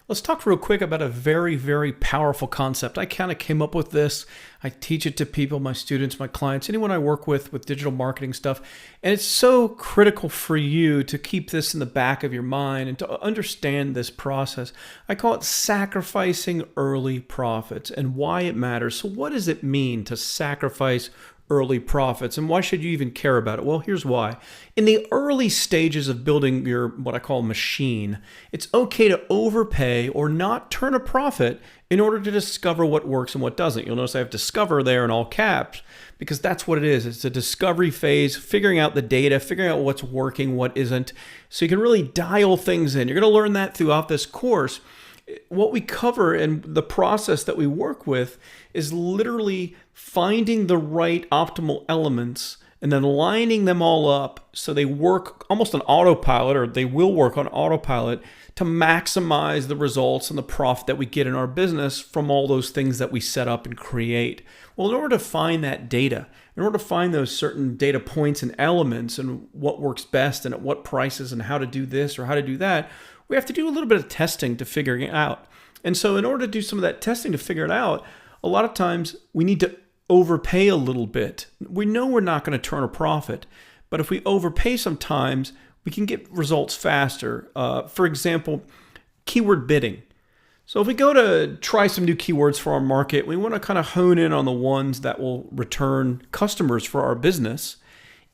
Let's talk real quick about a very, very powerful concept. I kind of came up with this. I teach it to people, my students, my clients, anyone I work with digital marketing stuff. And it's so critical for you to keep this in the back of your mind and to understand this process. I call it sacrificing early profits and why it matters. So what does it mean to sacrifice early profits, and why should you even care about it? Well, here's why. In the early stages of building your what I call machine, it's okay to overpay or not turn a profit in order to discover what works and what doesn't. You'll notice I have discover there in all caps because that's what it is. It's a discovery phase, figuring out the data, figuring out what's working, what isn't, so you can really dial things in. You're going to learn that throughout this course. What we cover and the process that we work with is literally finding the right optimal elements and then lining them all up so they work almost on autopilot, or they will work on autopilot to maximize the results and the profit that we get in our business from all those things that we set up and create. Well, in order to find that data, in order to find those certain data points and elements and what works best and at what prices and how to do this or how to do that, we have to do a little bit of testing to figure it out. And so in order to do some of that testing to figure it out, a lot of times we need to overpay a little bit. We know we're not going to turn a profit, but if we overpay sometimes, we can get results faster. For example, keyword bidding. So if we go to try some new keywords for our market, we want to kind of hone in on the ones that will return customers for our business.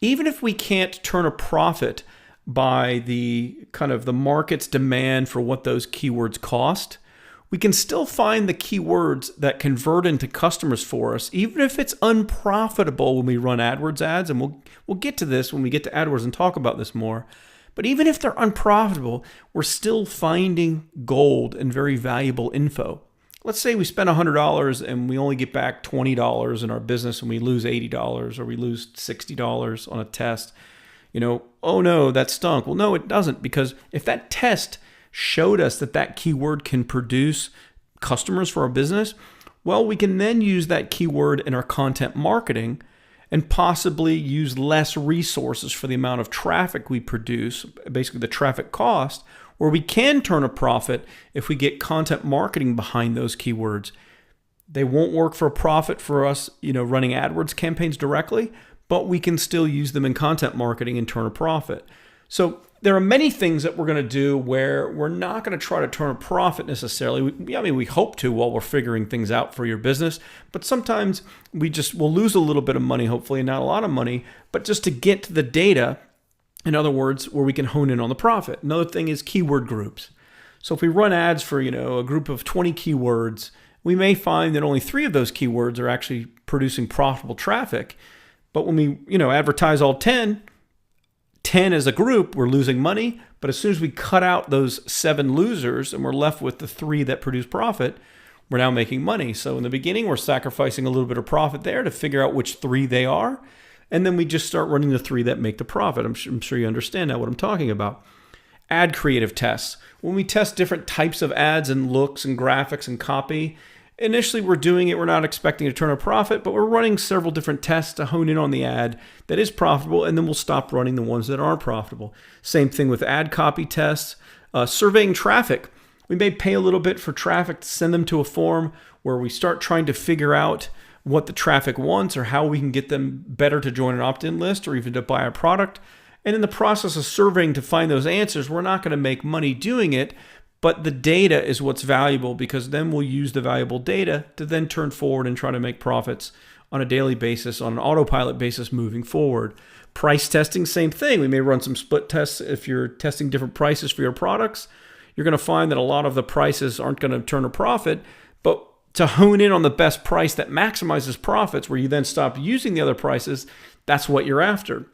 Even if we can't turn a profit by the kind of the market's demand for what those keywords cost, we can still find the keywords that convert into customers for us, even if it's unprofitable when we run AdWords ads. And we'll get to this when we get to AdWords and talk about this more. But even if they're unprofitable, we're still finding gold and very valuable info. Let's say we spend $100 and we only get back $20 in our business and we lose $80 or we lose $60 on a test. Oh no, that stunk. Well, no, it doesn't, because if that test showed us that that keyword can produce customers for our business, well, we can then use that keyword in our content marketing and possibly use less resources for the amount of traffic we produce, basically the traffic cost, where we can turn a profit if we get content marketing behind those keywords. They won't work for a profit for us, running AdWords campaigns directly, but we can still use them in content marketing and turn a profit. So there are many things that we're going to do where we're not going to try to turn a profit necessarily. We hope to while we're figuring things out for your business, but sometimes we'll lose a little bit of money, hopefully not a lot of money, but just to get to the data, in other words, where we can hone in on the profit. Another thing is keyword groups. So if we run ads for, a group of 20 keywords, we may find that only 3 of those keywords are actually producing profitable traffic. But when we, advertise all 10 as a group, we're losing money. But as soon as we cut out those 7 losers and we're left with the 3 that produce profit, we're now making money. So in the beginning, we're sacrificing a little bit of profit there to figure out which 3 they are. And then we just start running the 3 that make the profit. I'm sure you understand now what I'm talking about. Ad creative tests. When we test different types of ads and looks and graphics and copy, initially we're doing it, we're not expecting to turn a profit, but we're running several different tests to hone in on the ad that is profitable, and then we'll stop running the ones that aren't profitable. Same thing with ad copy tests. Surveying traffic. We may pay a little bit for traffic to send them to a form where we start trying to figure out what the traffic wants or how we can get them better to join an opt-in list or even to buy a product. And in the process of surveying to find those answers, we're not going to make money doing it, but the data is what's valuable, because then we'll use the valuable data to then turn forward and try to make profits on a daily basis, on an autopilot basis moving forward. Price testing, same thing. We may run some split tests. If you're testing different prices for your products, you're going to find that a lot of the prices aren't going to turn a profit, but to hone in on the best price that maximizes profits, where you then stop using the other prices, that's what you're after.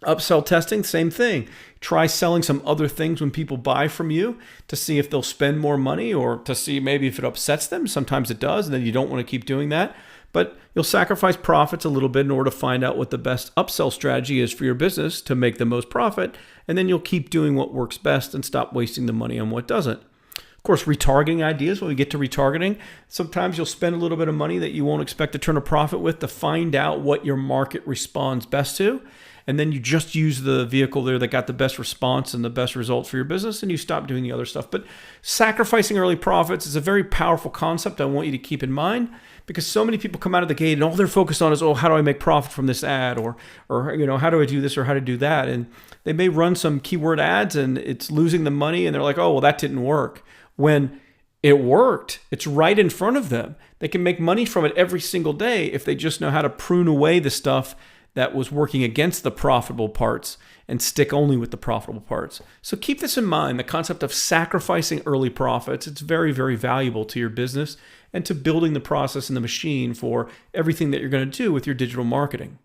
Upsell testing, same thing. Try selling some other things when people buy from you to see if they'll spend more money, or to see maybe if it upsets them. Sometimes it does, and then you don't want to keep doing that. But you'll sacrifice profits a little bit in order to find out what the best upsell strategy is for your business to make the most profit. And then you'll keep doing what works best and stop wasting the money on what doesn't. Of course, retargeting ideas, when we get to retargeting, sometimes you'll spend a little bit of money that you won't expect to turn a profit with to find out what your market responds best to. and then you just use the vehicle there that got the best response and the best results for your business, and you stop doing the other stuff. But sacrificing early profits is a very powerful concept I want you to keep in mind, because so many people come out of the gate and all they're focused on is, oh, how do I make profit from this ad, or how do I do this or how to do that? And they may run some keyword ads and it's losing them money, and they're like, oh, well, that didn't work. When it worked, it's right in front of them. They can make money from it every single day if they just know how to prune away the stuff that was working against the profitable parts and stick only with the profitable parts. So keep this in mind, the concept of sacrificing early profits. It's very, very valuable to your business and to building the process and the machine for everything that you're going to do with your digital marketing.